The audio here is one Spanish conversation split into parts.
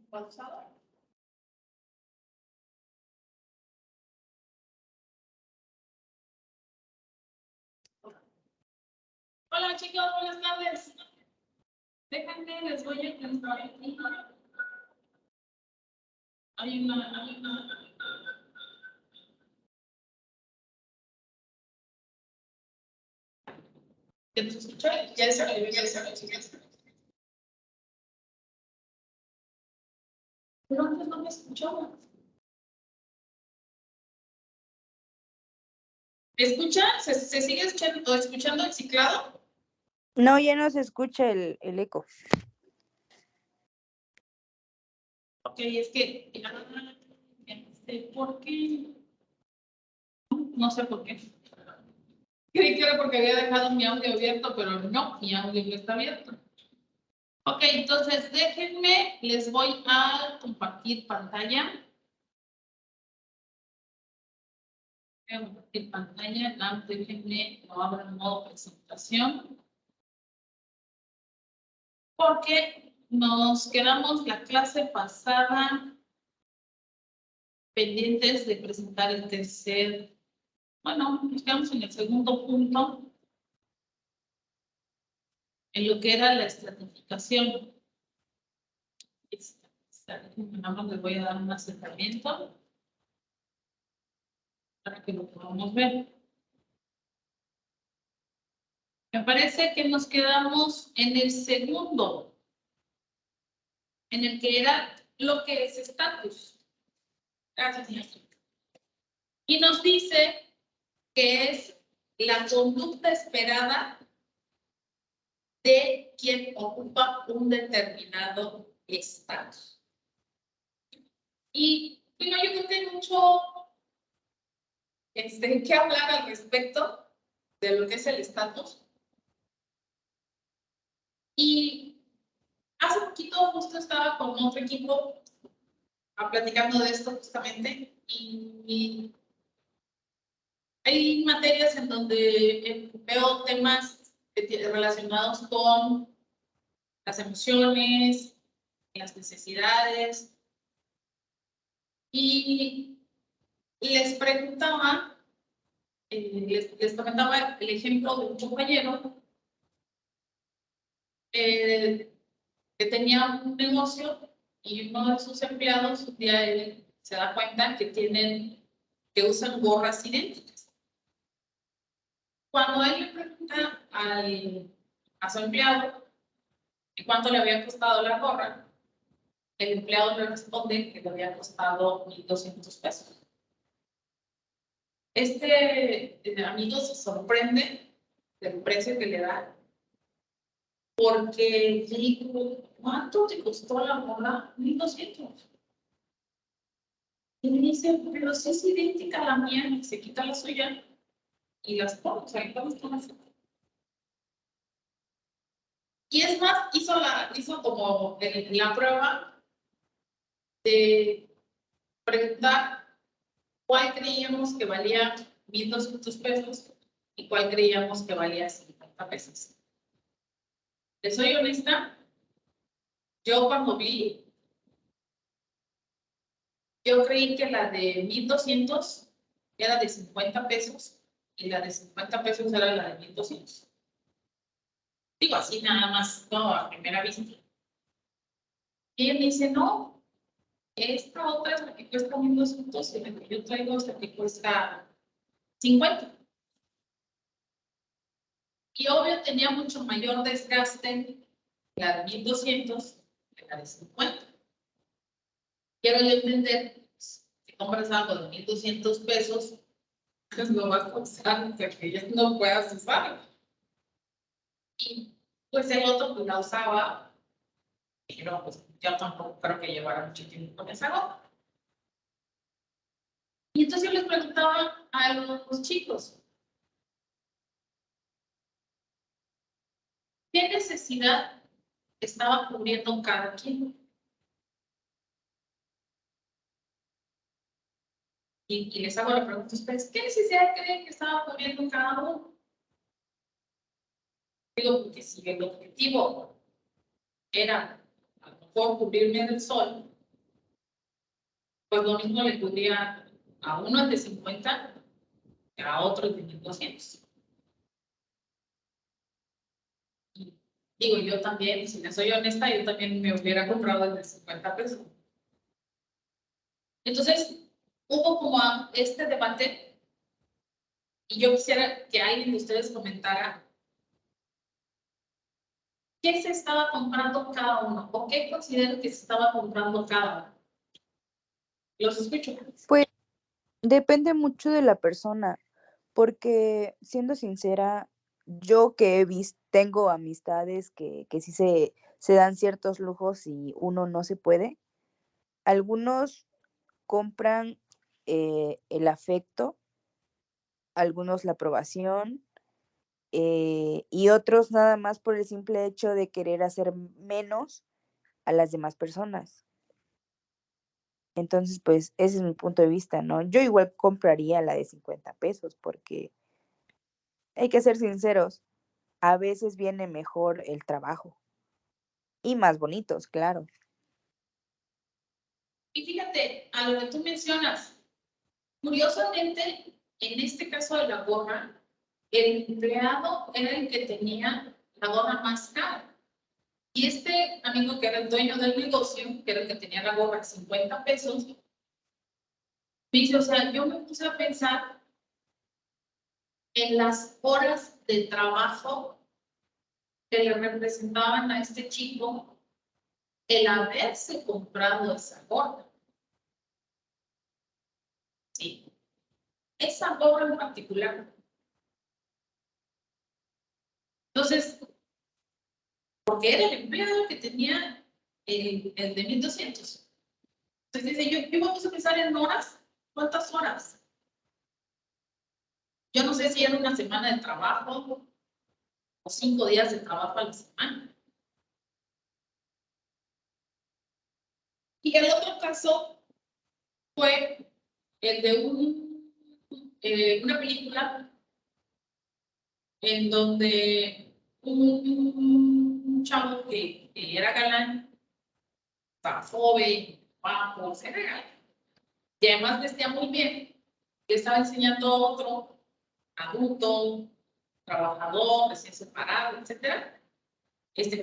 pausado. Hola chicos, buenas tardes. Déjenme, les voy a contar aquí. Hay una. ¿Ya te escuché? Ya se. Pero antes no me escuchaba. ¿Me escuchan? ¿Se sigue escuchando el ciclado? No, ya no se escucha el eco. Ok, es que, ¿por qué? No sé por qué. Creí que era porque había dejado mi audio abierto, pero no, mi audio no está abierto. Ok, entonces déjenme, les voy a compartir pantalla. Voy a compartir pantalla, déjenme, lo abro en modo presentación. Porque nos quedamos la clase pasada pendientes de presentar el tercer, bueno, nos quedamos en el segundo punto, en lo que era la estratificación. Nada más les voy a dar un acercamiento para que lo podamos ver. Me parece que nos quedamos en el segundo, en el que era lo que es estatus. Gracias, señor. Y nos dice que es la conducta esperada de quien ocupa un determinado estatus. Y bueno, yo creo que hay mucho que hablar al respecto de lo que es el estatus. Y hace poquito justo estaba con otro equipo platicando de esto justamente y hay materias en donde veo temas relacionados con las emociones, las necesidades y les preguntaba, les comentaba el ejemplo de un compañero que tenía un negocio y uno de sus empleados un día él se da cuenta que usan gorras idénticas. Cuando él le pregunta a su empleado cuánto le había costado la gorra, el empleado le responde que le había costado 1,200 pesos. Este amigo se sorprende del precio que le da porque digo, ¿cuánto te costó la gorra? 1,200. Y me dice, pero si es idéntica a la mía, y se quita la suya y las pone, o sea, ¿cómo están así? Y es más, hizo como la prueba de preguntar cuál creíamos que valía 1,200 pesos y cuál creíamos que valía 50 pesos. Les soy honesta, yo cuando vi, yo creí que la de 1,200 era de 50 pesos y la de 50 pesos era la de 1,200. Digo así nada más, no, a primera vista. Y él me dice, no, esta otra es la que cuesta 1,200 y la que yo traigo es la que cuesta 50. Y obvio tenía mucho mayor desgaste la de 1,200 que la de 50. Quiero yo entender, si compras algo de 1,200 pesos, pues no vas a usar hasta que ya no puedas usarlo. Y pues el otro pues la usaba, y no, pues yo tampoco creo que llevara mucho tiempo con esa ropa. Y entonces yo les preguntaba a los chicos, ¿qué necesidad estaba cubriendo cada quien? Y les hago la pregunta a ustedes, ¿qué necesidad creen que estaba cubriendo cada uno? Digo, porque si el objetivo era, al mejor cubrirme del sol, pues lo mismo le cubría a uno el de 50 que a otro el de 1200. Digo, yo también, si me soy honesta, yo también me hubiera comprado el de 50 pesos. Entonces, hubo como este debate y yo quisiera que alguien de ustedes comentara qué se estaba comprando cada uno o qué consideran que se estaba comprando cada uno. Los escucho. Pues depende mucho de la persona, porque siendo sincera, yo que he visto, tengo amistades que sí se dan ciertos lujos y uno no se puede. Algunos compran el afecto, algunos la aprobación, y otros nada más por el simple hecho de querer hacer menos a las demás personas. Entonces, pues ese es mi punto de vista, ¿no? Yo igual compraría la de 50 pesos porque hay que ser sinceros, a veces viene mejor el trabajo y más bonitos, claro. Y fíjate, a lo que tú mencionas, curiosamente, en este caso de la gorra, el empleado era el que tenía la gorra más cara. Y este amigo que era el dueño del negocio, que era el que tenía la gorra a 50 pesos, me dice, o sea, yo me puse a pensar en las horas de trabajo que le representaban a este chico el haberse comprado esa gorra. Sí, esa gorra en particular. Entonces, porque era el empleado que tenía el de 1200. Entonces dice, yo vamos a pensar en horas. ¿Cuántas horas? Yo no sé si era una semana de trabajo o 5 días de trabajo a la semana. Y el otro caso fue el de una película en donde un chavo que era galán, estaba joven, guapo, se regaló. Y además vestía muy bien, que estaba enseñando a otro adulto, trabajador, recién separado, etcétera,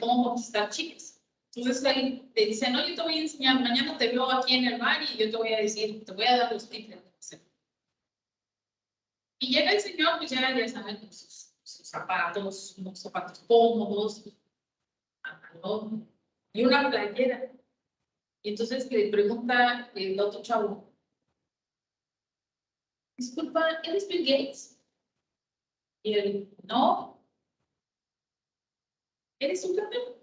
cómo conquistar chicas. Entonces él te dice, no, yo te voy a enseñar, mañana te veo aquí en el bar y yo te voy a decir, te voy a dar los tips. Y llega el señor, pues ya saben, con sus zapatos, unos zapatos cómodos, pantalón y una playera. Y entonces le pregunta el otro chavo, disculpa, ¿eres Bill Gates? Y él, no. ¿Eres un campeón?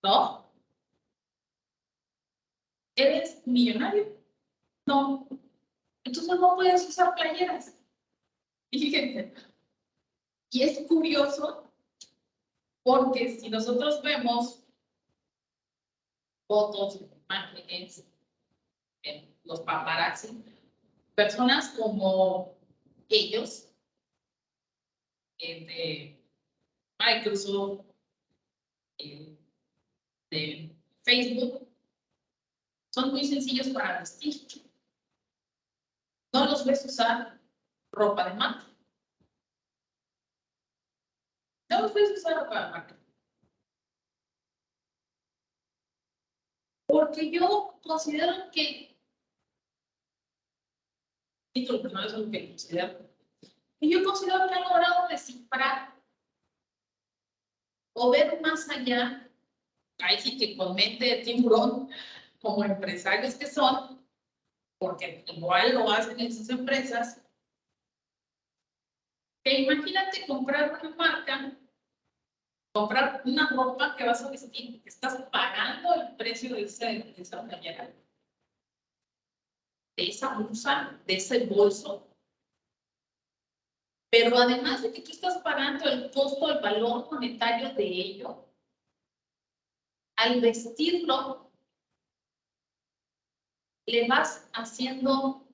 No. ¿Eres millonario? No. Entonces no puedes usar playeras. Fíjense. Y es curioso porque si nosotros vemos fotos, imágenes, los paparazzi, personas como ellos, de Microsoft, de Facebook, son muy sencillos para vestir. No los ves usar ropa de marca. No los ves usar ropa de marca. Porque yo considero que, título personal es lo que considero, y yo considero que han logrado descifrar o ver más allá, ahí sí que con mente de tiburón, como empresarios que son, porque igual lo hacen en sus empresas, que imagínate comprar una marca, comprar una ropa que vas a vestir, que estás pagando el precio de esa playera, de esa blusa, de ese bolso, pero además de que tú estás pagando el costo, el valor monetario de ello, al vestirlo, le vas haciendo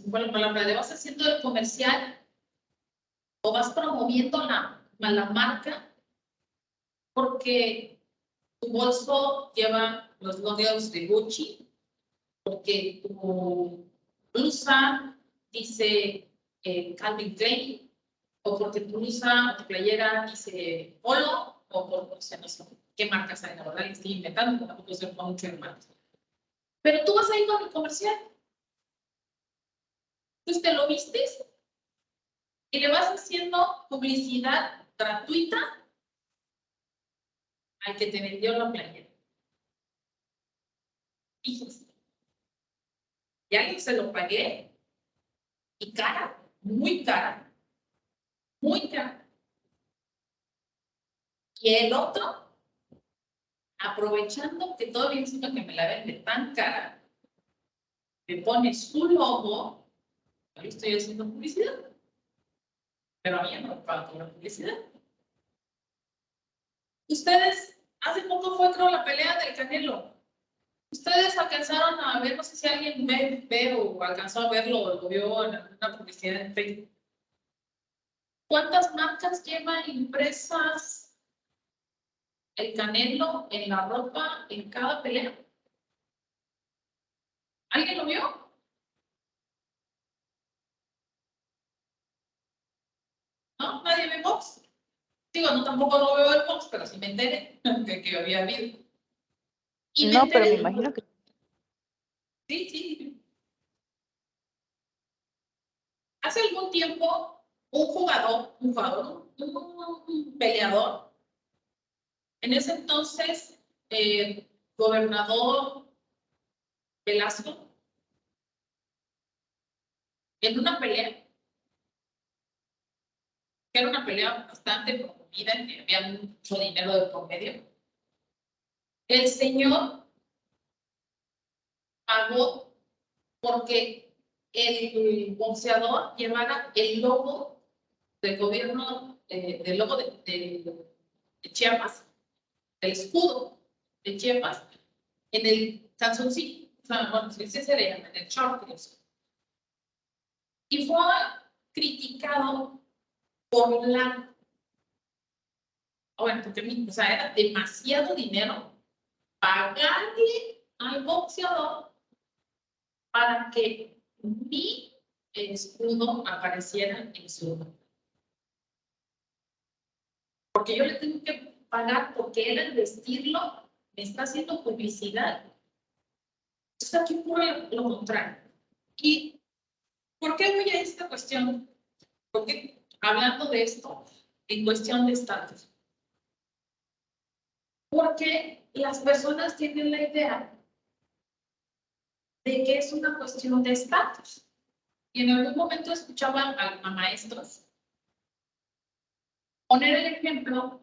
bueno, palabra, le vas haciendo el comercial o vas promoviendo mala marca porque tu bolso lleva los logos de Gucci, porque tu blusa dice Calvin Klein, o porque tu blusa o tu playera dice Polo, o por no sé qué marcas hay, la verdad, que estoy inventando, tampoco se ocupa mucho en marcas. Pero tú vas a ir con el comercial. Entonces te lo vistes y le vas haciendo publicidad gratuita al que te vendió la playera. Fíjense, ya se lo pagué y cara, muy cara, muy cara. Y el otro, aprovechando que todavía encima que me la vende tan cara, me pone su logo, yo estoy haciendo publicidad, pero a mí no me pagan por la publicidad. Ustedes, hace poco fue creo la pelea del Canelo. Ustedes alcanzaron a ver, no sé si alguien ve o alcanzó a verlo o lo vio en alguna publicidad en Facebook. ¿Cuántas marcas lleva impresas el Canelo en la ropa en cada pelea? ¿Alguien lo vio? ¿No? ¿Nadie ve box? Digo, no, tampoco lo veo el box, pero sí me enteré que había habido. Y No, pero me imagino que Sí, sí. Hace algún tiempo, un peleador, en ese entonces, gobernador Velasco, en una pelea, que era una pelea bastante promovida, que había mucho dinero de por medio, el señor pagó porque el boxeador llevara el logo del gobierno, del logo de Chiapas, el escudo de Chiapas, en el calzoncillo, o sea, bueno, sí se le llama, en el short, y fue criticado por la, bueno, porque, o sea, era demasiado dinero pagarle al boxeador para que mi escudo apareciera en su logo. Porque yo le tengo que pagar porque él al vestirlo me está haciendo publicidad. Entonces aquí ocurre lo contrario. ¿Y por qué voy a esta cuestión? Porque hablando de esto, en cuestión de estatus. Porque las personas tienen la idea de que es una cuestión de estatus. Y en algún momento escuchaba a maestros poner el ejemplo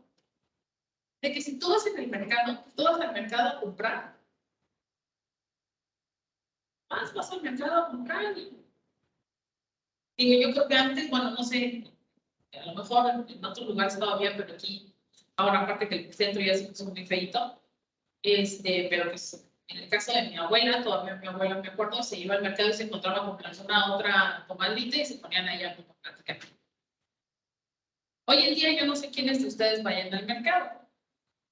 de que si tú vas en el mercado, tú vas al mercado a comprar, vas al mercado a comprar. Digo, yo creo que antes, bueno, no sé, a lo mejor en otros lugares todavía, pero aquí, ahora aparte que el centro ya se puso muy feito, pero pues en el caso de mi abuela, todavía mi abuela, me acuerdo, se iba al mercado y se encontraba con alguna otra comadrita y se ponían ahí a platicar. Hoy en día yo no sé quiénes de ustedes vayan al mercado.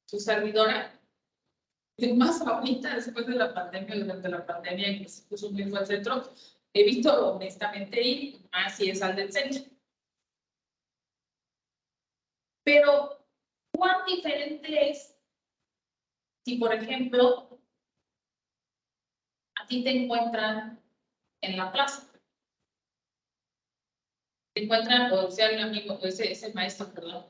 Su servidora, más ahorita después de la pandemia, durante la pandemia que se puso muy fuerte el centro, he visto honestamente ir, más si es al del centro. Pero, ¿cuán diferente es si, por ejemplo, a ti te encuentran en la plaza? Te encuentran, o sea, un amigo, ese maestro, perdón.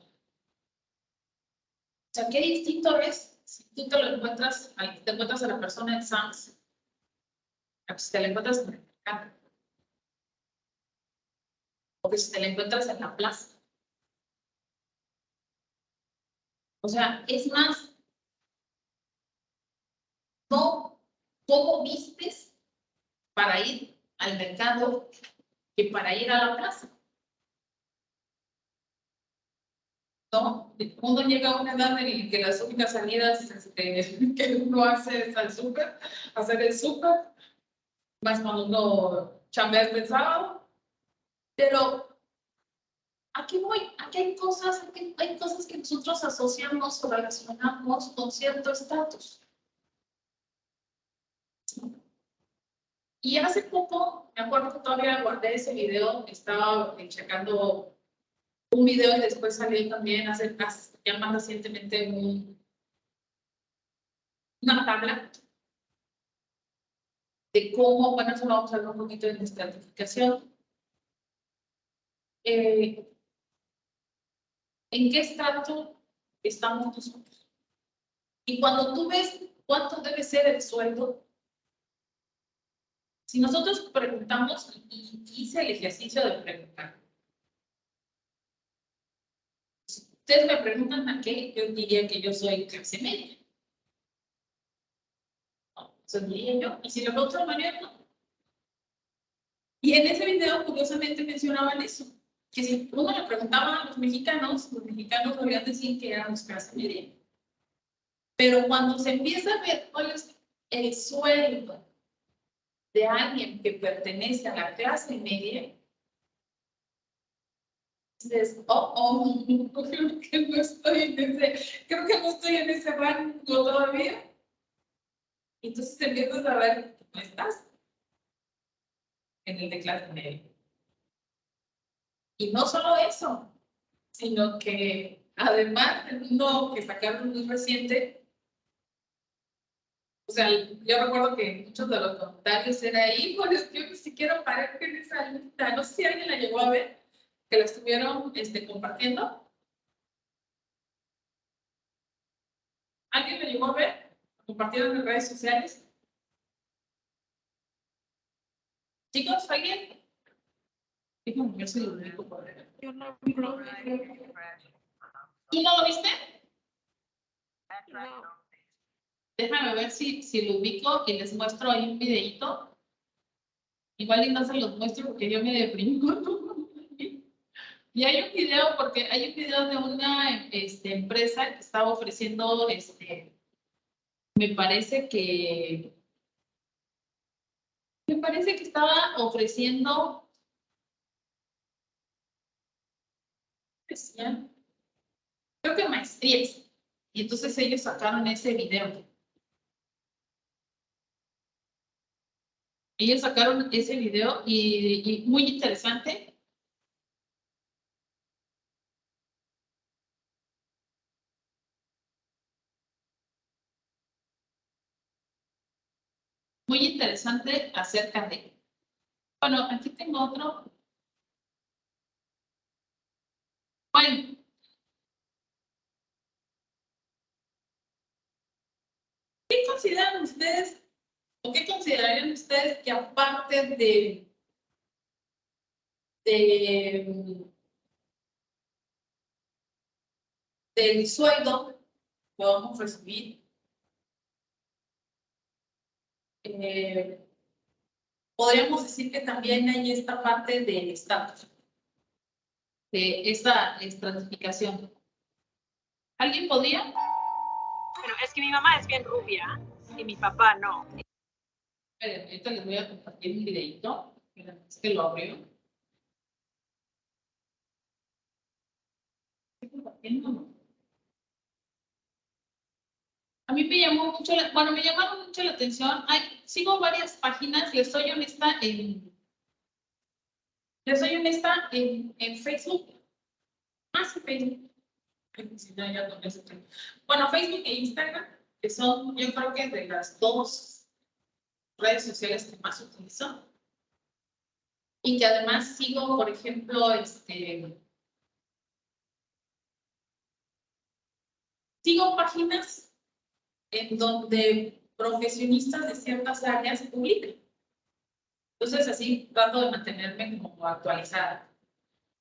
O sea, qué distinto es si tú te encuentras a la persona en Sam's, a si te la encuentras en el mercado, o que si te la encuentras en la plaza. O sea, es más, no cómo vistes para ir al mercado que para ir a la plaza. ¿No? Uno llega a una edad en la que las únicas salidas que uno hace es al súper, hacer el súper, más cuando uno chambea el sábado. Pero Aquí voy, aquí hay cosas que nosotros asociamos o relacionamos con cierto estatus. Y hace poco, me acuerdo que todavía guardé ese video, estaba checando un video y después salió también ya más recientemente una tabla de cómo, bueno, eso lo vamos a ver un poquito en estratificación. ¿En qué estrato estamos nosotros? Y cuando tú ves cuánto debe ser el sueldo, si nosotros preguntamos, y hice el ejercicio de preguntar, si ustedes me preguntan a qué, yo diría que yo soy clase media. No, eso diría yo. Y si le pregunto a María, no. Y en ese video, curiosamente, mencionaban eso, que si uno le preguntaba a los mexicanos podrían decir que éramos clase media. Pero cuando se empieza a ver cuál es el sueldo de alguien que pertenece a la clase media, dices, creo que no estoy en ese rango todavía. Entonces empiezas a ver que no estás en el de clase media. Y no solo eso, sino que además, el uno que sacaron muy reciente, o sea, yo recuerdo que muchos de los comentarios era, híjoles, yo ni siquiera parezco en esa lista. No sé si alguien la llegó a ver, que la estuvieron compartiendo. ¿Alguien la llegó a ver? ¿Compartieron en redes sociales? Chicos, ¿alguien? Díganme, yo soy el único por ver. Yo no vi. ¿Tú no lo viste? No. Déjame ver si lo ubico y les muestro ahí un videito. Igual y no se los muestro porque yo me deprimí cuando y hay un video, porque hay un video de una empresa que estaba ofreciendo, me parece que estaba ofreciendo, decían, creo que maestrías. Y entonces ellos sacaron ese video. Ellos sacaron ese video y muy interesante. Muy interesante acerca de. Bueno, aquí tengo otro. Bueno. ¿Qué consideran ustedes o qué considerarían ustedes que aparte del sueldo que vamos a recibir, podríamos decir que también hay esta parte del estatus, de esta estratificación? ¿Alguien podría? Pero es que mi mamá es bien rubia y mi papá no. Ahorita les voy a compartir un videito. Es que lo abrió. ¿Estoy compartiendo, no? A mí me llamó mucho, me llamaron mucho la atención. Sigo varias páginas, les soy honesta en Facebook. Más en Facebook. Bueno, Facebook e Instagram, que son, yo creo que de las dos redes sociales que más utilizo. Y que además sigo, por ejemplo, sigo páginas en donde profesionistas de ciertas áreas publican. Entonces, así trato de mantenerme como actualizada.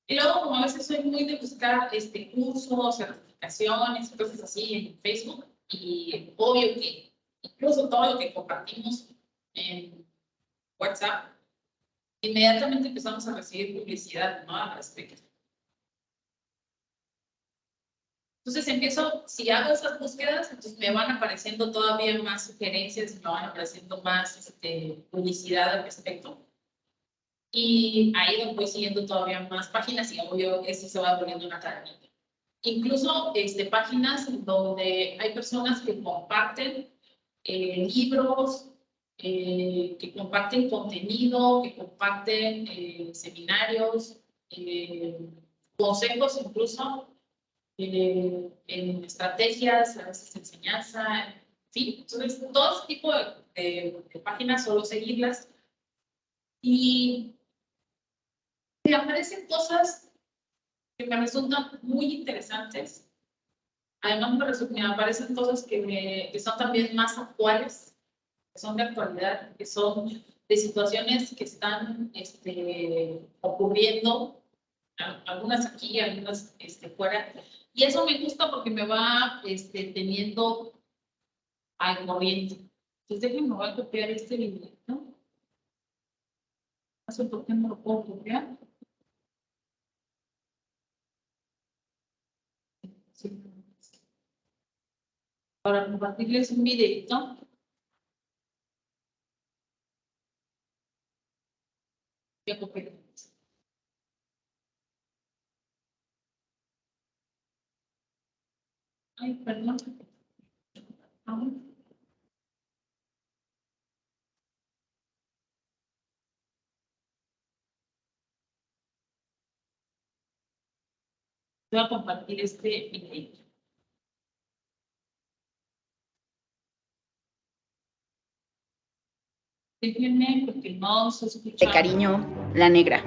Y luego, como a veces soy muy de buscar cursos, certificaciones, cosas así en Facebook, y obvio que incluso todo lo que compartimos en WhatsApp, inmediatamente empezamos a recibir publicidad, ¿no? Al respecto. Entonces si hago esas búsquedas, entonces me van apareciendo todavía más sugerencias, me van apareciendo más publicidad al respecto. Y ahí voy siguiendo todavía más páginas y obvio, eso se va volviendo una cadena. Incluso páginas donde hay personas que comparten libros, que comparten contenido, que comparten seminarios, consejos incluso, en estrategias, a veces enseñanza, en fin. Entonces, todo ese tipo de páginas, solo seguirlas. Y me aparecen cosas que me resultan muy interesantes. Además, me aparecen cosas que son también más actuales, que son de actualidad, que son de situaciones que están ocurriendo, algunas aquí, algunas fuera. Y eso me gusta porque me va teniendo al corriente. Entonces, déjenme, voy a copiar este video, ¿no? No sé por qué no lo puedo copiar. Sí. Para compartirles un videito. Voy a copiar. Ay, perdón. Voy a compartir este video. Déjenme porque no se escucha. De cariño, la negra.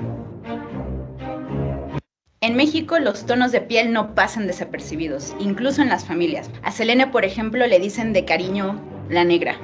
En México los tonos de piel no pasan desapercibidos, incluso en las familias. A Selene, por ejemplo, le dicen de cariño la negra.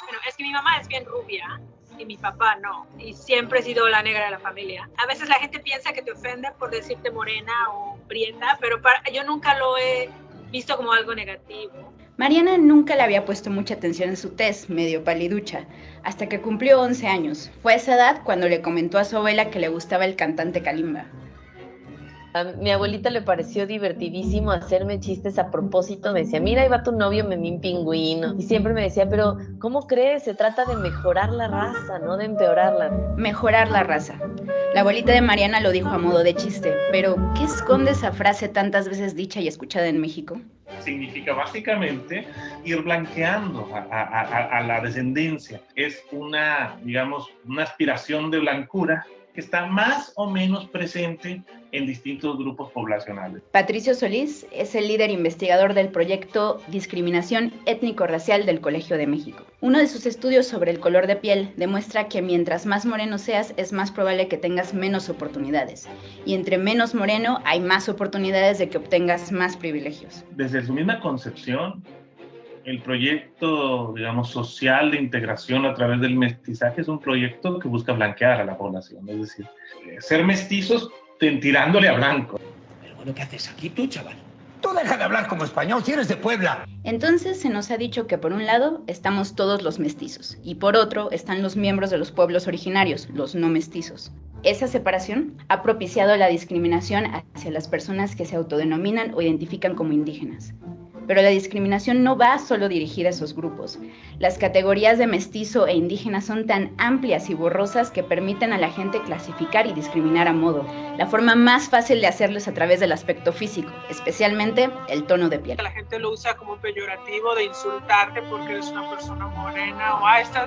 Bueno, es que mi mamá es bien rubia y mi papá no. Y siempre he sido la negra de la familia. A veces la gente piensa que te ofende por decirte morena o prieta, pero yo nunca lo he visto como algo negativo. Mariana nunca le había puesto mucha atención en su tez, medio paliducha, hasta que cumplió 11 años. Fue a esa edad cuando le comentó a su abuela que le gustaba el cantante Kalimba. A mi abuelita le pareció divertidísimo hacerme chistes a propósito. Me decía, mira, ahí va tu novio Memín Pingüino. Y siempre me decía, pero ¿cómo crees? Se trata de mejorar la raza, no de empeorarla. Mejorar la raza. La abuelita de Mariana lo dijo a modo de chiste, pero ¿qué esconde esa frase tantas veces dicha y escuchada en México? Significa básicamente ir blanqueando a la descendencia. Es una, digamos, una aspiración de blancura que está más o menos presente en distintos grupos poblacionales. Patricio Solís es el líder investigador del proyecto Discriminación Étnico-Racial del Colegio de México. Uno de sus estudios sobre el color de piel demuestra que mientras más moreno seas, es más probable que tengas menos oportunidades. Y entre menos moreno, hay más oportunidades de que obtengas más privilegios. Desde su misma concepción, el proyecto, digamos, social de integración a través del mestizaje es un proyecto que busca blanquear a la población, es decir, ser mestizos tirándole a blanco. Pero bueno, ¿qué haces aquí tú, chaval? Tú deja de hablar como español, si eres de Puebla. Entonces se nos ha dicho que por un lado estamos todos los mestizos y por otro están los miembros de los pueblos originarios, los no mestizos. Esa separación ha propiciado la discriminación hacia las personas que se autodenominan o identifican como indígenas. Pero la discriminación no va solo dirigida a esos grupos. Las categorías de mestizo e indígena son tan amplias y borrosas que permiten a la gente clasificar y discriminar a modo. La forma más fácil de hacerlo es a través del aspecto físico, especialmente el tono de piel. La gente lo usa como peyorativo de insultarte porque eres una persona morena o está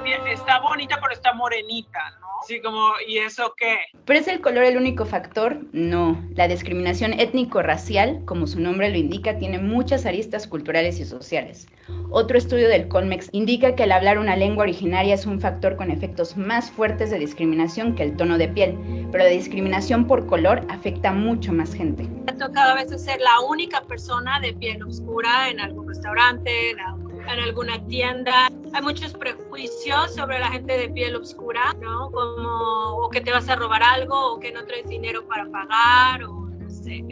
bonita pero está morenita, ¿no? Sí, como, ¿y eso qué? ¿Pero es el color el único factor? No. La discriminación étnico-racial, como su nombre lo indica, tiene muchas aristas culturales y sociales. Otro estudio del Colmex indica que el hablar una lengua originaria es un factor con efectos más fuertes de discriminación que el tono de piel, pero la discriminación por color afecta a mucho más gente. Me ha tocado a veces ser la única persona de piel oscura en algún restaurante, en alguna tienda. Hay muchos prejuicios sobre la gente de piel oscura, ¿no? Como o que te vas a robar algo o que no traes dinero para pagar o no sé.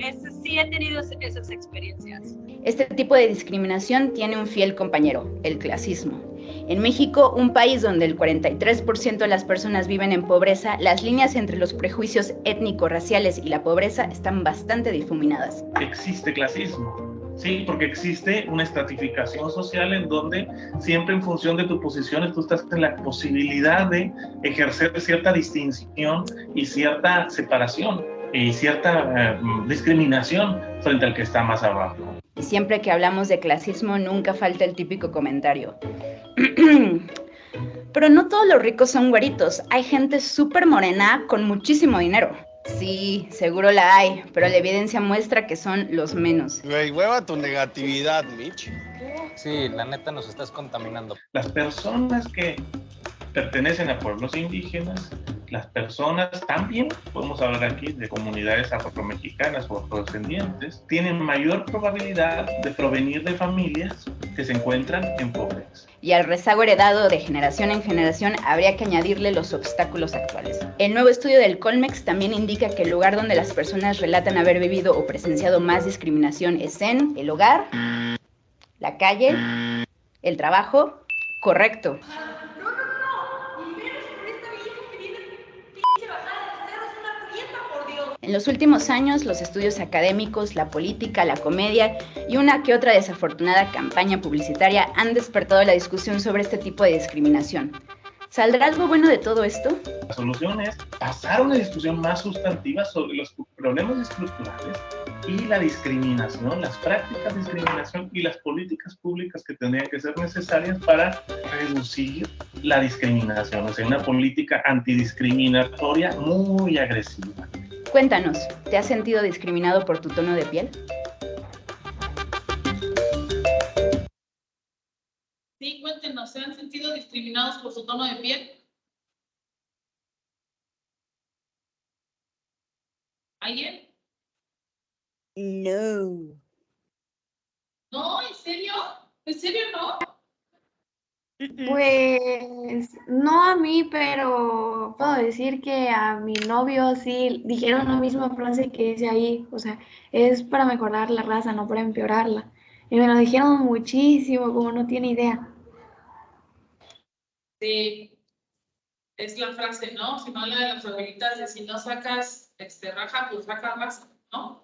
Sí he tenido esas experiencias. Este tipo de discriminación tiene un fiel compañero, el clasismo. En México, un país donde el 43% de las personas viven en pobreza, las líneas entre los prejuicios étnico-raciales y la pobreza están bastante difuminadas. Existe clasismo. Sí, porque existe una estratificación social en donde siempre en función de tus posiciones tú estás en la posibilidad de ejercer cierta distinción y cierta separación y cierta discriminación frente al que está más abajo. Y siempre que hablamos de clasismo nunca falta el típico comentario. Pero no todos los ricos son güeritos, hay gente súper morena con muchísimo dinero. Sí, seguro la hay, pero la evidencia muestra que son los menos. Güey, hueva tu negatividad, Mitch. Sí, la neta nos estás contaminando. Las personas que pertenecen a pueblos indígenas, las personas también, podemos hablar aquí de comunidades afromexicanas o afrodescendientes, tienen mayor probabilidad de provenir de familias que se encuentran en pobreza. Y al rezago heredado de generación en generación habría que añadirle los obstáculos actuales. El nuevo estudio del Colmex también indica que el lugar donde las personas relatan haber vivido o presenciado más discriminación es en el hogar, la calle, el trabajo. Correcto. En los últimos años, los estudios académicos, la política, la comedia y una que otra desafortunada campaña publicitaria han despertado la discusión sobre este tipo de discriminación. ¿Saldrá algo bueno de todo esto? La solución es pasar a una discusión más sustantiva sobre los problemas estructurales y la discriminación, las prácticas de discriminación y las políticas públicas que tendrían que ser necesarias para reducir la discriminación, o sea, una política antidiscriminatoria muy agresiva. Cuéntanos, ¿te has sentido discriminado por tu tono de piel? Sí, cuéntenos, ¿se han sentido discriminados por su tono de piel? ¿Alguien? No. No, ¿en serio? ¿En serio no? Pues no a mí, pero puedo decir que a mi novio sí dijeron la misma frase que dice ahí, o sea, es para mejorar la raza, no para empeorarla. Y me lo dijeron muchísimo, como no tiene idea. Sí, es la frase, ¿no? Si no, la de las abuelitas de si no sacas raja, pues saca raza, ¿no?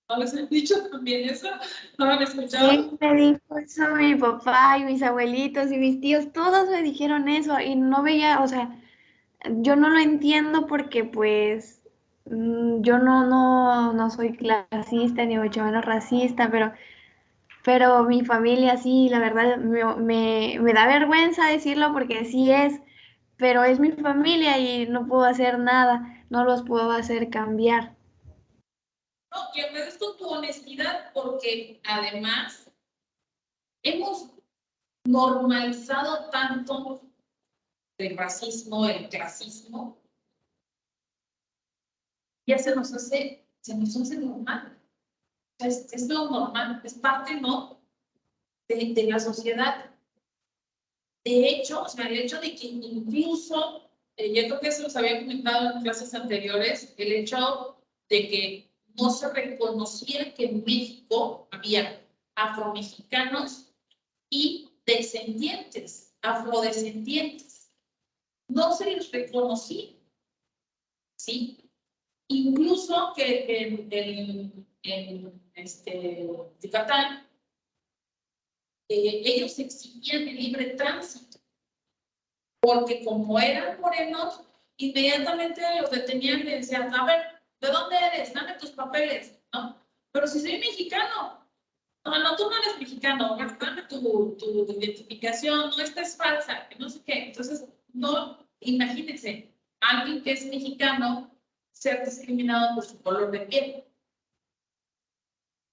¿No les han dicho también eso? ¿No lo han escuchado? Sí, me dijo eso mi papá y mis abuelitos y mis tíos, todos me dijeron eso y no veía, o sea, yo no lo entiendo porque pues yo no soy clasista ni mucho menos racista, pero mi familia sí, la verdad me da vergüenza decirlo porque sí es, pero es mi familia y no puedo hacer nada, no los puedo hacer cambiar. No, y agradezco tu honestidad porque además hemos normalizado tanto el racismo, el clasismo, ya se nos hace normal. Es lo normal, es parte, ¿no? de la sociedad. De hecho, o sea, el hecho de que incluso, yo creo que se los había comentado en clases anteriores, el hecho de que no se reconociera que en México había afromexicanos y descendientes, afrodescendientes. No se les reconocía, ¿sí? Incluso que en Yucatán, ellos exigían el libre tránsito, porque como eran morenos, inmediatamente los detenían y decían, a ver, ¿de dónde eres? Dame tus papeles, ¿no? Pero si soy mexicano, no, tú no eres mexicano, dame tu identificación, no, esta es falsa, que no sé qué. Entonces, no, imagínense, alguien que es mexicano ser discriminado por su color de piel.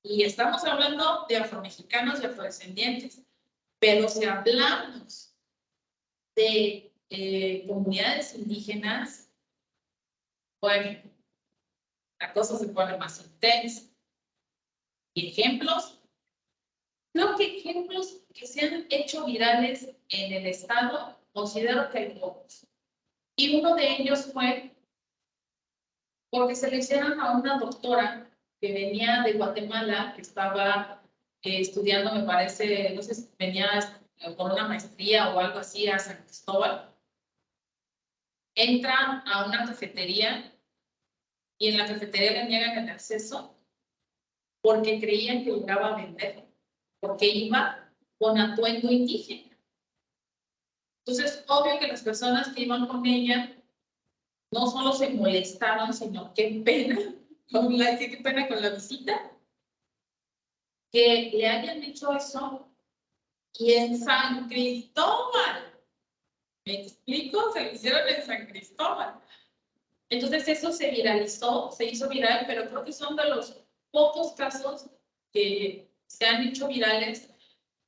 Y estamos hablando de afromexicanos y afrodescendientes, pero si hablamos de comunidades indígenas, bueno, la cosa se pone más intensa. ¿Y ejemplos? Creo que ejemplos que se han hecho virales en el estado, considero que hay pocos. Y uno de ellos fue porque se le hicieron a una doctora que venía de Guatemala, que estaba estudiando, me parece, no sé si venía con una maestría o algo así a San Cristóbal. Entra a una cafetería y en la cafetería le niegan el acceso porque creían que llegaba a vender, porque iba con atuendo indígena. Entonces, obvio que las personas que iban con ella no solo se molestaron, sino qué pena, qué pena con la visita, que le hayan hecho eso. Y en San Cristóbal, ¿me explico? Se lo hicieron en San Cristóbal. Entonces eso se viralizó, se hizo viral, pero creo que son de los pocos casos que se han hecho virales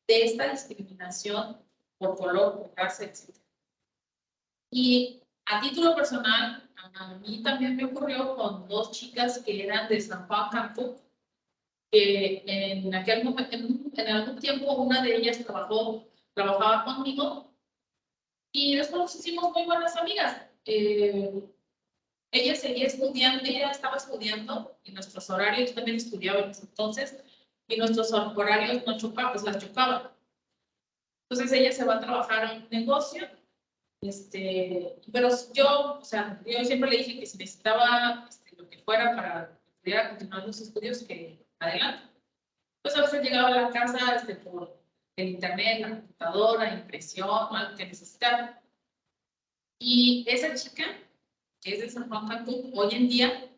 de esta discriminación por color, por raza, etc. Y a título personal, a mí también me ocurrió con dos chicas que eran de San Juan Cancún, que en aquel momento, en algún tiempo, una de ellas trabajaba conmigo y después nos hicimos muy buenas amigas. Ella seguía estudiando, ella estaba estudiando y nuestros horarios, también estudiaba en ese entonces, y nuestros horarios no chocaban, pues las chocaban. Entonces ella se va a trabajar en un negocio, pero yo, o sea, yo siempre le dije que si necesitaba lo que fuera para pudiera continuar los estudios, que adelante. Pues a veces llegaba a la casa por el internet, la computadora, impresión, algo que necesitara. Y esa chica, que es de San Juan Cancún, hoy en día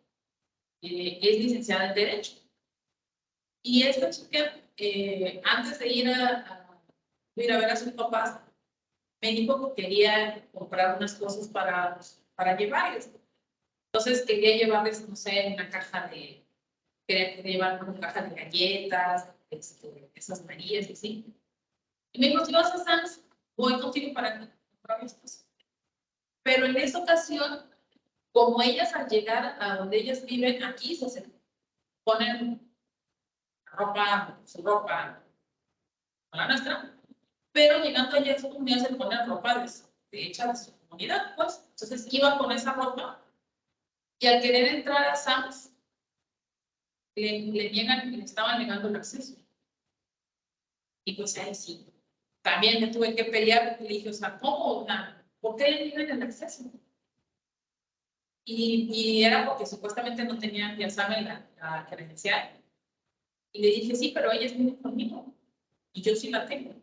es licenciada en Derecho. Y esta chica, antes de ir a ver a sus papás, me dijo que quería comprar unas cosas para llevarles. Entonces quería llevarles, no sé, una caja de, quería llevar una caja de galletas, esas Marías y así. Y me dijo, si vas a Sam's, voy contigo para comprar las cosas. Pero en esa ocasión, como ellas al llegar a donde ellas viven, aquí se ponen su ropa a la nuestra, pero llegando allá a su comunidad se ponen ropa hecha de su comunidad, pues. Entonces iba con esa ropa y al querer entrar a Sam's, le estaban negando el acceso. Y pues ahí sí, también me tuve que pelear porque le dije, o sea, ¿cómo? O sea, ¿por qué le niegan el acceso? Y era porque supuestamente no tenían, ya saben, la credencial. Y le dije, sí, pero ellas vienen conmigo. Y yo sí la tengo.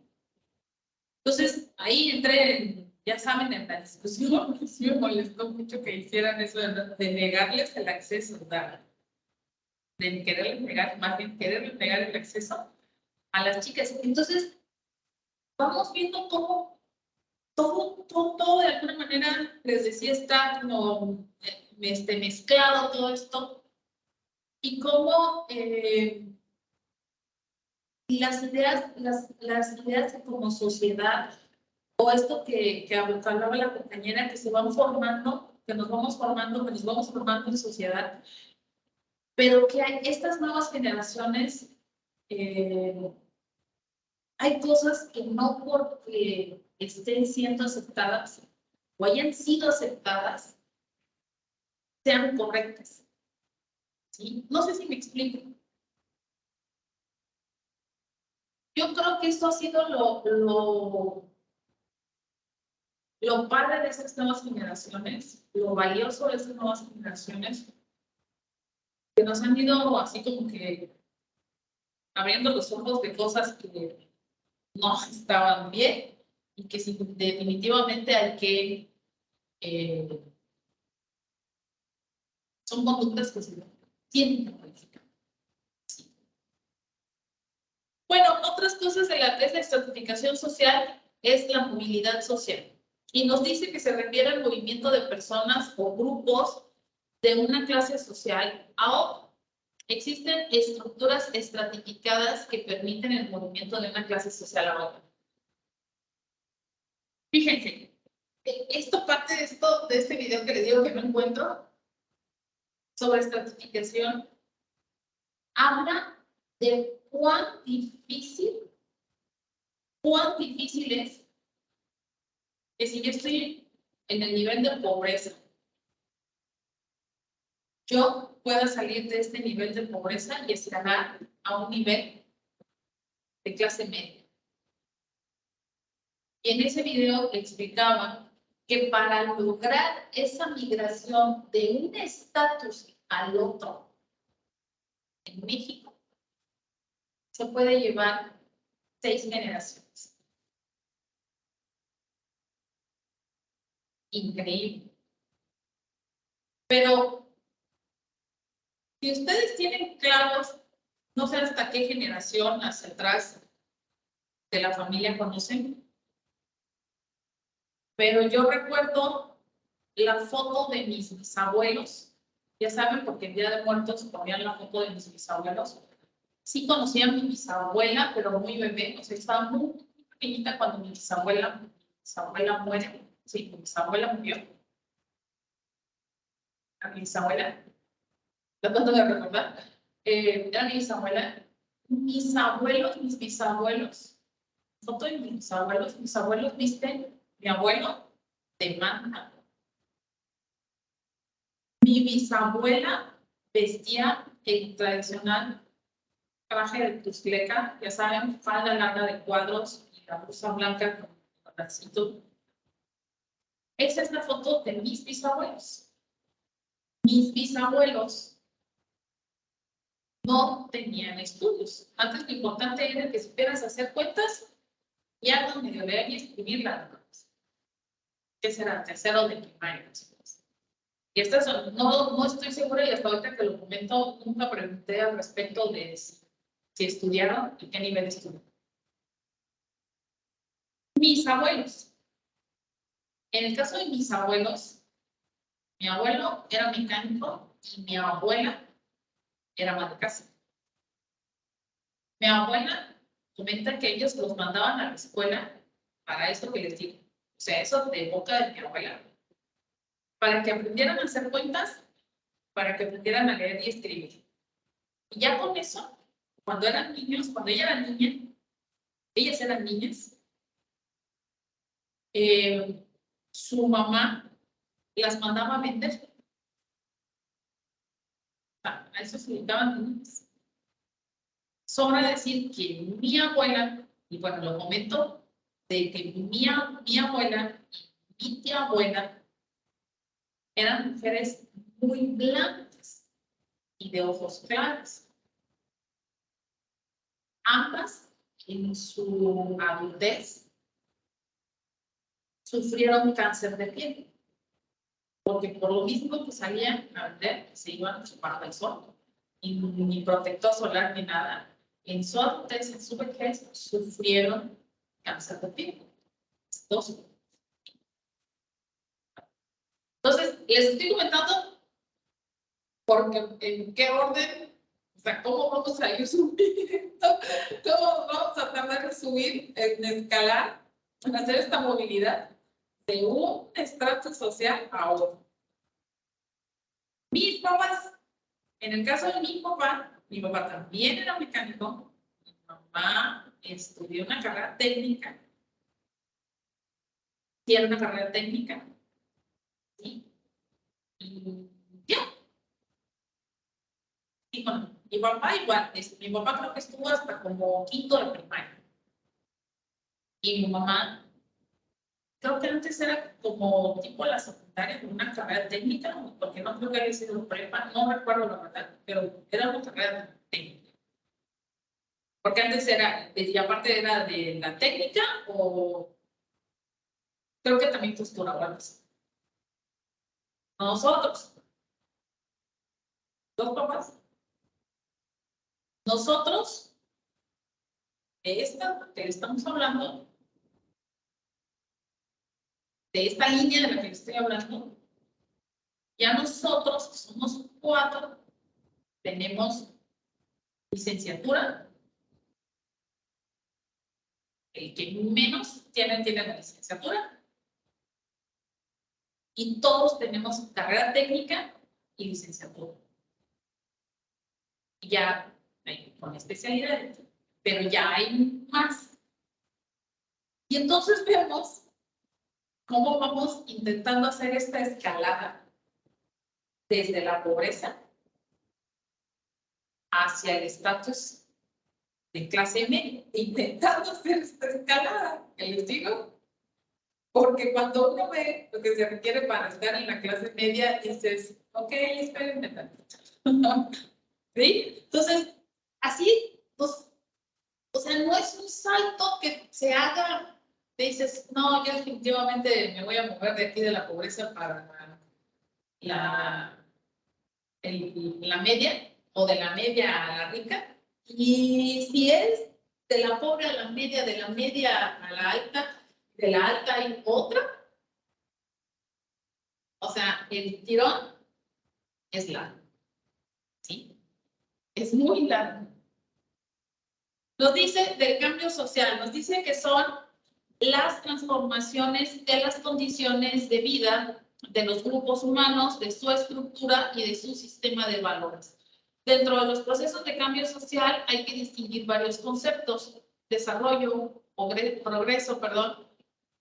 Entonces, ahí entré, ya saben, en la discusión, porque sí me molestó mucho que hicieran eso de negarles el acceso, de quererles negar, más bien quererles negar el acceso a las chicas. Entonces, vamos viendo cómo todo de alguna manera, les decía, está como mezclado todo esto, y cómo las ideas como sociedad, o esto que hablaba la compañera, que se van formando, que nos vamos formando en sociedad, pero que hay estas nuevas generaciones, hay cosas que no porque estén siendo aceptadas o hayan sido aceptadas, sean correctas. ¿Sí? No sé si me explico. Yo creo que esto ha sido lo padre de estas nuevas generaciones, lo valioso de estas nuevas generaciones, que nos han ido así como que abriendo los ojos de cosas que no estaban bien y que sí, definitivamente hay que son conductas que se tienen que modificar. Sí. Bueno, otras cosas de la estratificación social es la movilidad social. Y nos dice que se refiere al movimiento de personas o grupos de una clase social a otra. Existen estructuras estratificadas que permiten el movimiento de una clase social a otra. Fíjense, esto parte de este video que les digo que no encuentro, sobre estratificación, habla de cuán difícil es que si yo estoy en el nivel de pobreza, yo pueda salir de este nivel de pobreza y escalar a un nivel de clase media. Y en ese video explicaba que para lograr esa migración de un estatus al otro en México, se puede llevar 6 generaciones. Increíble. Pero si ustedes tienen claros, no sé hasta qué generación hacia atrás de la familia conocen, pero yo recuerdo la foto de mis bisabuelos. Ya saben, porque en Día de Muertos ponían la foto de mis bisabuelos. Sí conocía a mi bisabuela, pero muy bebé. O sea, estaba muy pequeñita cuando mi bisabuela muere. Sí, mi bisabuela murió. A mi bisabuela. Tratando de recordar. Era mi bisabuela. Mis abuelos, mis bisabuelos. Foto de mis abuelos visten mi abuelo de manta. Mi bisabuela vestía el tradicional traje de tuzleca, ya saben, falda larga de cuadros y la blusa blanca con el lacito. Esa es la foto de mis bisabuelos. Mis bisabuelos no tenían estudios. Antes lo importante era que supieras hacer cuentas y algo medio leer y escribirla. ¿Qué será? Tercero de primaria. Y estas son, no estoy segura y hasta ahorita que lo comento, nunca pregunté al respecto de si estudiaron y qué nivel estudiaron. Mis abuelos. En el caso de mis abuelos, mi abuelo era mecánico y mi abuela era ama de casa. Mi abuela comenta que ellos los mandaban a la escuela para esto que les digo. O sea, eso de boca de mi abuela. Para que aprendieran a hacer cuentas, para que aprendieran a leer y escribir. Y ya con eso, cuando eran niños, cuando ella era niña, ellas eran niñas, su mamá las mandaba a vender. A eso se dedicaban niñas. Sobra decir que mi abuela, y bueno, lo comento, de que mi abuela y mi tía abuela eran mujeres muy blancas y de ojos claros. Ambas, en su adultez, sufrieron cáncer de piel. Porque por lo mismo que salían a vender, se iban a chupar del sol. Y ni protector solar ni nada. En su adultez, en su vejez, sufrieron cáncer de piel. Entonces, les estoy comentando porque en qué orden, o sea, cómo vamos a ir subiendo, cómo vamos a tratar de subir, en escalar, en hacer esta movilidad de un estrato social a otro. Mis papás, en el caso de mi papá también era mecánico, mi mamá estudió una carrera técnica, tiene una carrera técnica, ¿sí? Y ya. Y bueno, mi papá igual, mi papá creo que estuvo hasta como quinto de primaria. Y mi mamá, creo que antes era como tipo la secundaria, con una carrera técnica, porque no creo que haya sido prepa, no recuerdo la verdad, pero era una carrera técnica. Porque antes era, y aparte era de la técnica, o creo que también costura o algo así. Nosotros, dos papás, nosotros, de esta que le estamos hablando, de esta línea de la que le estoy hablando, ya nosotros, que somos 4, tenemos licenciatura. El que menos tiene la licenciatura. Y todos tenemos carrera técnica y licenciatura. Y ya con especialidades, pero ya hay más. Y entonces vemos cómo vamos intentando hacer esta escalada desde la pobreza hacia el estatus de clase media, intentando hacer esta escalada, que les digo, porque cuando uno ve lo que se requiere para estar en la clase media, dices, ok, espérenme tantito. ¿Sí? Entonces, así nos O sea, no es un salto que se haga, te dices, no, yo definitivamente me voy a mover de aquí de la pobreza para la media, o de la media a la rica. Y si es de la pobre a la media, de la media a la alta, de la alta hay otra, o sea, el tirón es largo, ¿sí? Es muy largo. Nos dice del cambio social, nos dice que son las transformaciones de las condiciones de vida de los grupos humanos, de su estructura y de su sistema de valores. Dentro de los procesos de cambio social hay que distinguir varios conceptos: desarrollo, progreso,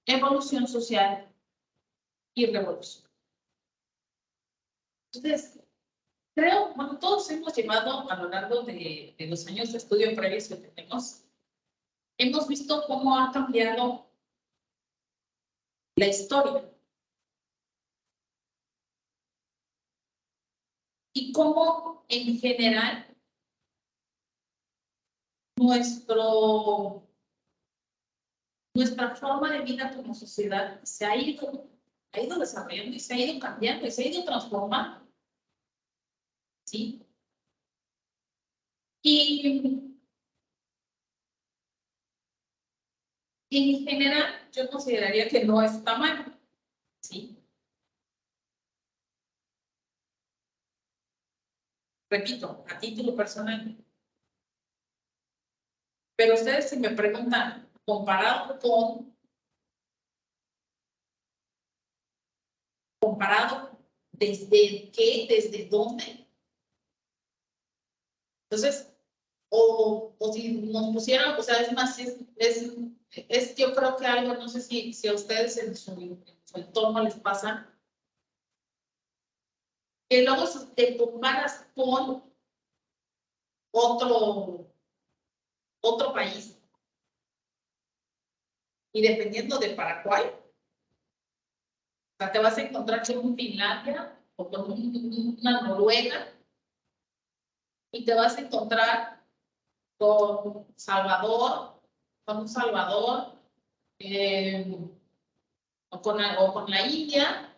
evolución social y revolución. Entonces, creo, bueno, todos hemos llevado a lo largo de los años de estudio previos que tenemos, hemos visto cómo ha cambiado la historia y cómo en general nuestra forma de vida como sociedad se ha ido desarrollando y se ha ido cambiando y se ha ido transformando, ¿sí? Y en general yo consideraría que no está mal, ¿sí? Repito, a título personal. Pero ustedes si me preguntan, comparado desde qué, desde dónde. Entonces, o si nos pusieran, o sea, es más, es yo creo que algo, no sé si a ustedes en su entorno les pasa, que luego te comparas con otro país. Y dependiendo de para cuál, o sea, te vas a encontrar con un Finlandia o con una Noruega y te vas a encontrar con Salvador, o con la India.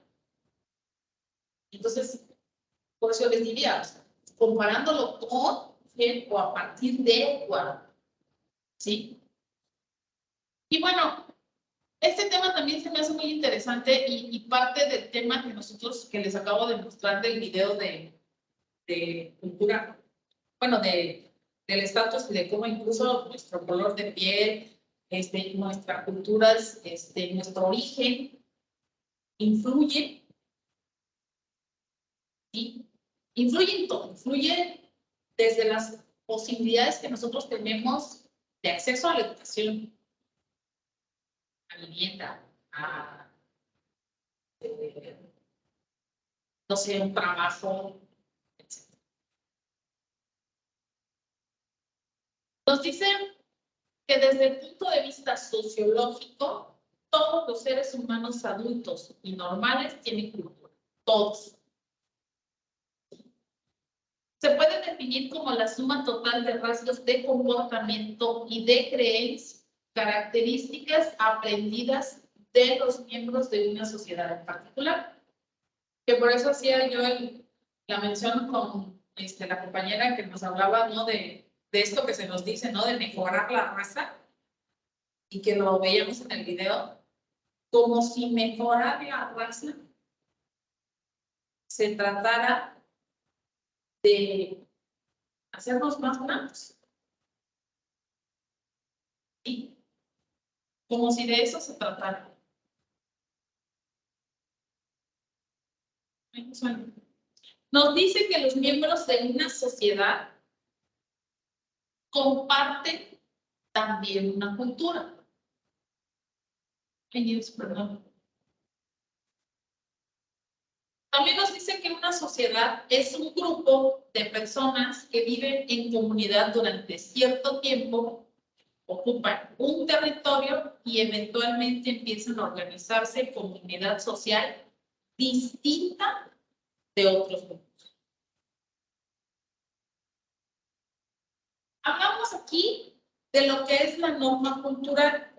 Entonces, por eso les diría, o sea, comparándolo con o a partir de cuál, ¿sí? Y bueno, este tema también se me hace muy interesante y parte del tema que les acabo de mostrar del video de cultura, bueno, del estatus y de cómo incluso nuestro color de piel, nuestra cultura, nuestro origen influye, ¿sí? Influye en todo, influye desde las posibilidades que nosotros tenemos de acceso a la educación, a vivienda, a, no sé, un trabajo, etc. Nos dicen que desde el punto de vista sociológico, todos los seres humanos adultos y normales tienen cultura, todos. Se puede definir como la suma total de rasgos de comportamiento y de creencias, características aprendidas de los miembros de una sociedad en particular. Que por eso hacía yo la mención con la compañera que nos hablaba, ¿no? de esto que se nos dice, ¿no? De mejorar la raza, y que lo veíamos en el video, como si mejorar la raza se tratara de hacernos más blancos. ¿Sí? Como si de eso se tratara. Nos dice que los miembros de una sociedad comparten también una cultura. Perdón. También nos dice que una sociedad es un grupo de personas que viven en comunidad durante cierto tiempo, ocupan un territorio y eventualmente empiezan a organizarse como unidad social distinta de otros grupos. Hablamos aquí de lo que es la norma cultural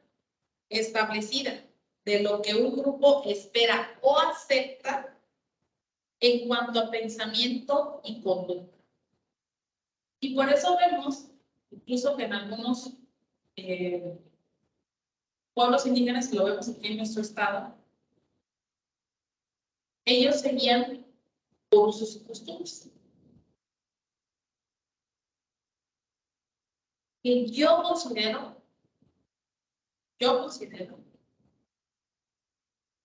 establecida, de lo que un grupo espera o acepta en cuanto a pensamiento y conducta. Y por eso vemos, incluso que en algunos pueblos indígenas, que lo vemos aquí en nuestro estado, ellos seguían por sus costumbres. Y yo considero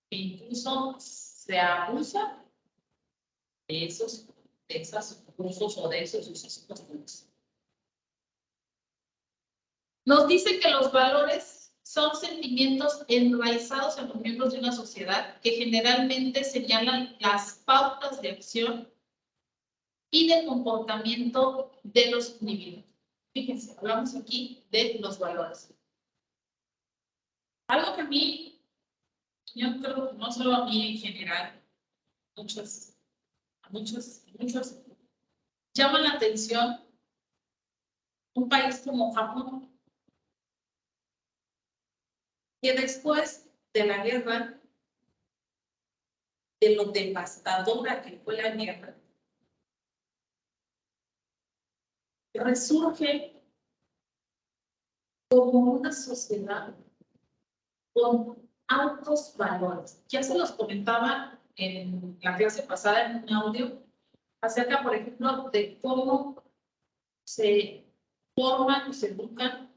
que incluso se abusa de esos usos o de esos usos y costumbres. Nos dice que los valores son sentimientos enraizados en los miembros de una sociedad que generalmente señalan las pautas de acción y de comportamiento de los individuos. Fíjense, hablamos aquí de los valores. Algo que a mí, yo creo que no solo a mí en general, muchos llama la atención un país como Japón, que después de la guerra, de lo devastadora que fue la guerra, resurge como una sociedad con altos valores. Ya se los comentaba en la clase pasada en un audio acerca, por ejemplo, de cómo se forman y se educan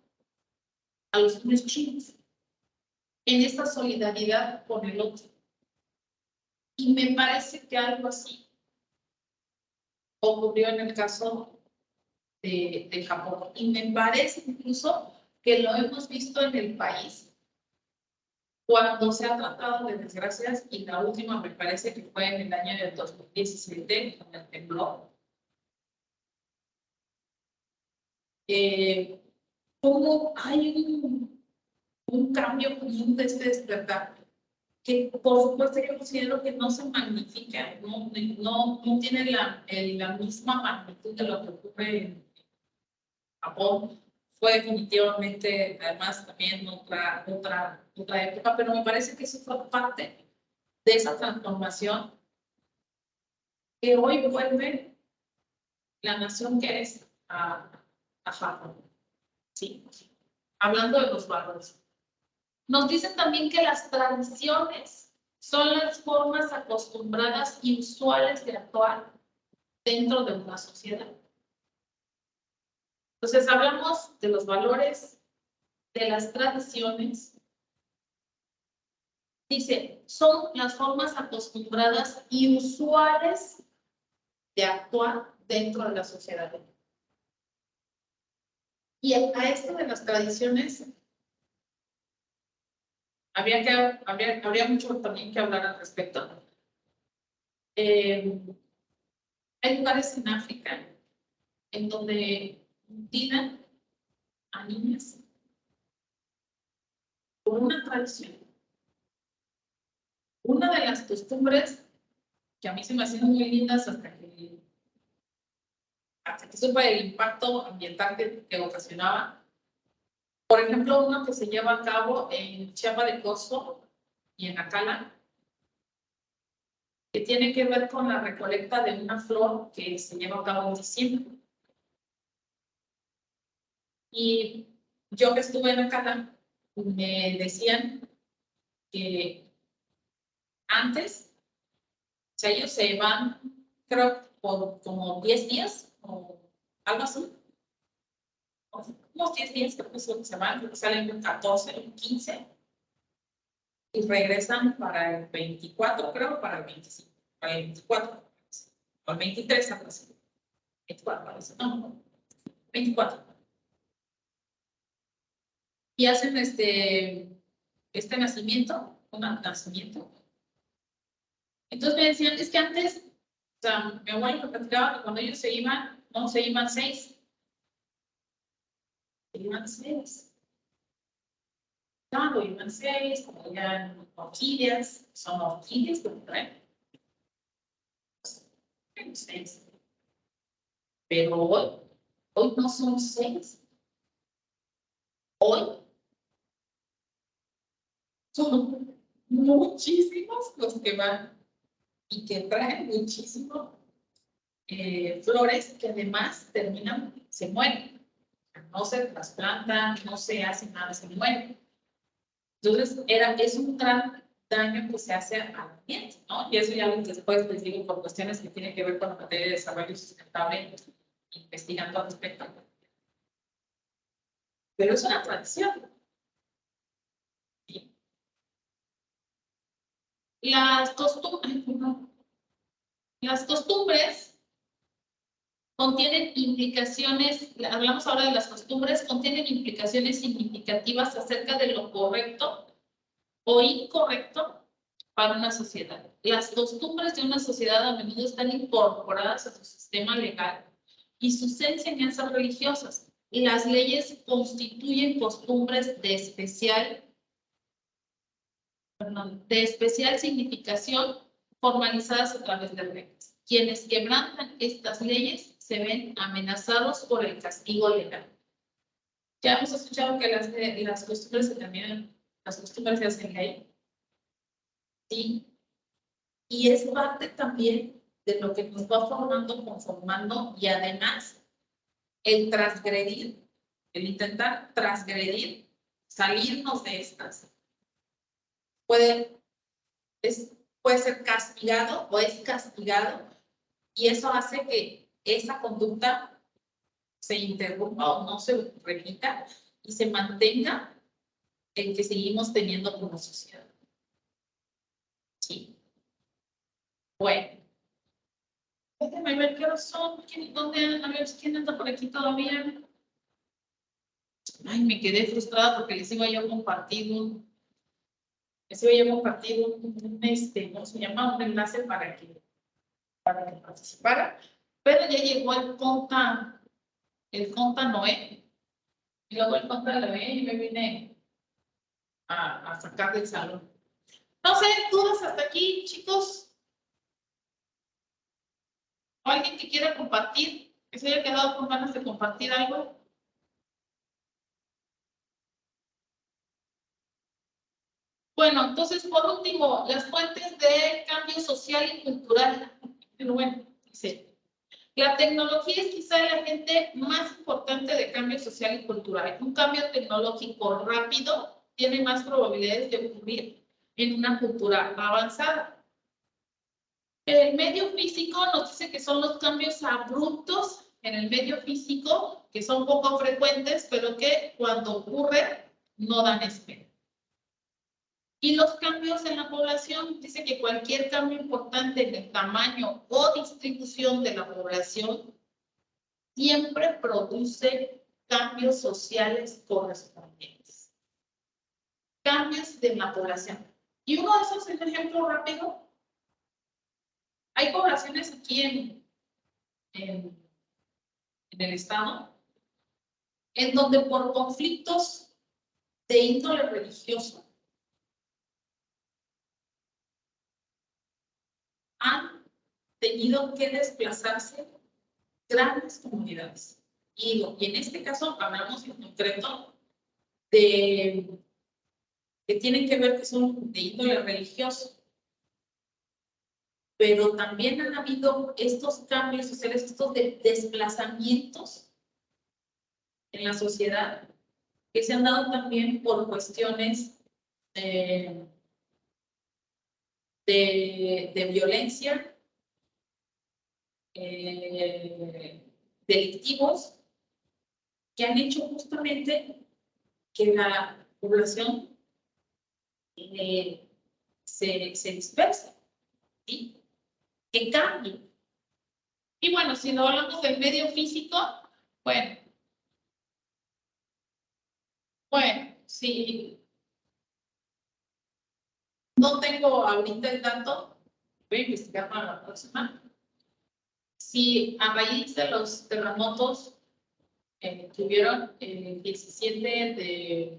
a los niños chinos en esta solidaridad con el otro. Y me parece que algo así ocurrió en el caso de Japón. Y me parece incluso que lo hemos visto en el país cuando se ha tratado de desgracias, y la última me parece que fue en el año de 2017, con el temblor. Cómo hay un cambio común de este despertar, que por supuesto yo considero que no se magnifica, no tiene la misma magnitud de lo que ocurre en Japón. Fue definitivamente, además, también otra época, pero me parece que eso fue parte de esa transformación que hoy vuelve la nación que es a Japón. Sí, hablando de los valores. Nos dicen también que las tradiciones son las formas acostumbradas y usuales de actuar dentro de una sociedad. Entonces, hablamos de los valores, de las tradiciones. Dice, son las formas acostumbradas y usuales de actuar dentro de la sociedad. Y a esto de las tradiciones, habría mucho también que hablar al respecto. Hay lugares en África en donde tiran a niñas por una tradición. Una de las costumbres que a mí se me hacían muy lindas hasta que supe el impacto ambiental que ocasionaba. Por ejemplo, uno que se lleva a cabo en Chiapa de Corzo y en Acala, que tiene que ver con la recolecta de una flor que se lleva a cabo en diciembre. Y yo que estuve en Acala, me decían que antes, o sea, ellos se van, creo, por como 10 días o algo así. Unos 10 días creo que se van, creo que salen el 14, el 15 y regresan para el 24, creo, para el 25, para el 24, o el 23, algo así. 24, parece, no, 24. Y hacen este nacimiento, un nacimiento. Entonces me decían, es que antes, o sea, mi abuelo me platicaba que cuando ellos se iban, no, se iban 6. Se iban 6. Claro, iban 6, como eran orquídeas, son orquídeas, ¿no? 6. Pero hoy no son 6. Hoy son muchísimos los que van y que traen muchísimo flores que además terminan, se mueren. No se trasplantan, no se hace nada, se mueren. Entonces, es un gran daño que se hace al ambiente, ¿no? Y eso ya después les digo por cuestiones que tienen que ver con la materia de desarrollo sustentable, investigando al respecto. Pero es una tradición. ¿Sí? Las costumbres contienen implicaciones, hablamos ahora de las costumbres, contienen implicaciones significativas acerca de lo correcto o incorrecto para una sociedad. Las costumbres de una sociedad a menudo están incorporadas a su sistema legal y sus enseñanzas religiosas. Las leyes constituyen costumbres de especial significación formalizadas a través de reglas. Quienes quebrantan estas leyes se ven amenazados por el castigo legal. Ya hemos escuchado que las costumbres se terminan, las costumbres se hacen ley. Sí. Y es parte también de lo que nos va formando, conformando, y además el transgredir, el intentar transgredir, salirnos de estas, puede ser castigado o es castigado, y eso hace que esa conducta se interrumpa o no se repita y se mantenga el que seguimos teniendo como sociedad. Sí. Bueno. Déjenme ver qué horas son. ¿Dónde andan? A ver, ¿quién anda por aquí todavía? Ay, me quedé frustrada porque les iba yo a compartir un ¿cómo se llama? Un enlace para que participara. Pero ya llegó el conta Noé. Y luego el conta Noé y me vine a sacar del salón. No sé, dudas hasta aquí, chicos. ¿Alguien que quiera compartir? ¿Que se haya quedado con ganas de compartir algo? Bueno, entonces, por último, las fuentes de cambio social y cultural. Bueno, dice, la tecnología es quizá el agente más importante de cambio social y cultural. Un cambio tecnológico rápido tiene más probabilidades de ocurrir en una cultura avanzada. El medio físico nos dice que son los cambios abruptos en el medio físico, que son poco frecuentes, pero que cuando ocurren no dan espera. Y los cambios en la población, dice que cualquier cambio importante en el tamaño o distribución de la población siempre produce cambios sociales correspondientes. Cambios de la población. Y uno de esos es un ejemplo rápido. Hay poblaciones aquí en el estado en donde por conflictos de índole religioso han tenido que desplazarse grandes comunidades. Y en este caso hablamos en concreto de que tienen que ver que son de índole religioso. Pero también han habido estos cambios sociales, estos desplazamientos en la sociedad que se han dado también por cuestiones de violencia, delictivos, que han hecho justamente que la población se disperse, ¿sí? Que cambie. Y bueno, si no hablamos del medio físico, bueno, sí. No tengo ahorita el dato, voy a investigar para la próxima. Si a raíz de los terremotos que hubieron el 17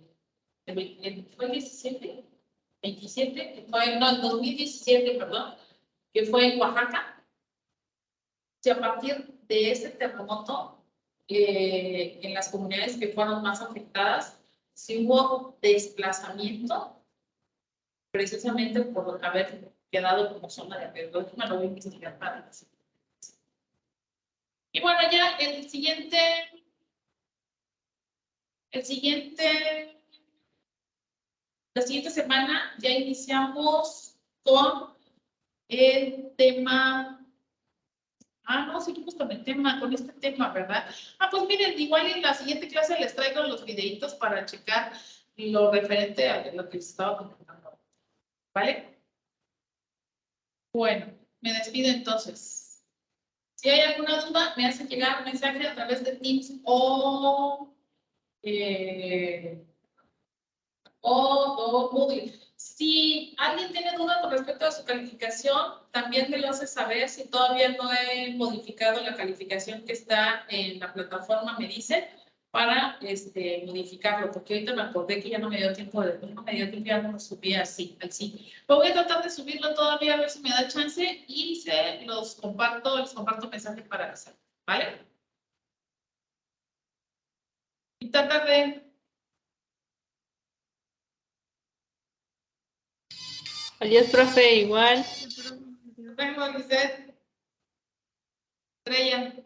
¿fue el 17? 27, que fue, no, el 2017, perdón, que fue en Oaxaca. Si a partir de ese terremoto, en las comunidades que fueron más afectadas, si hubo desplazamiento, precisamente por haber quedado como zona de riesgo. Me lo voy a investigar para la siguiente. Y bueno, ya la siguiente semana ya iniciamos con el tema. No, seguimos con el tema, con este tema, ¿verdad? Pues miren, igual en la siguiente clase les traigo los videitos para checar lo referente a lo que les estaba comentando. ¿Vale? Bueno, me despido entonces. Si hay alguna duda, me hacen llegar un mensaje a través de Teams o Moodle. Si alguien tiene duda con respecto a su calificación, también me lo hace saber. Si todavía no he modificado la calificación que está en la plataforma, me dice para modificarlo, porque ahorita me acordé que ya no me dio tiempo, ya no lo subí así, al sí. Pero voy a tratar de subirlo todavía a ver si me da chance y les comparto mensaje para hacerlo, ¿vale? Y tratar de... Adiós, profe, igual. Vengo, Lisette. Estrella.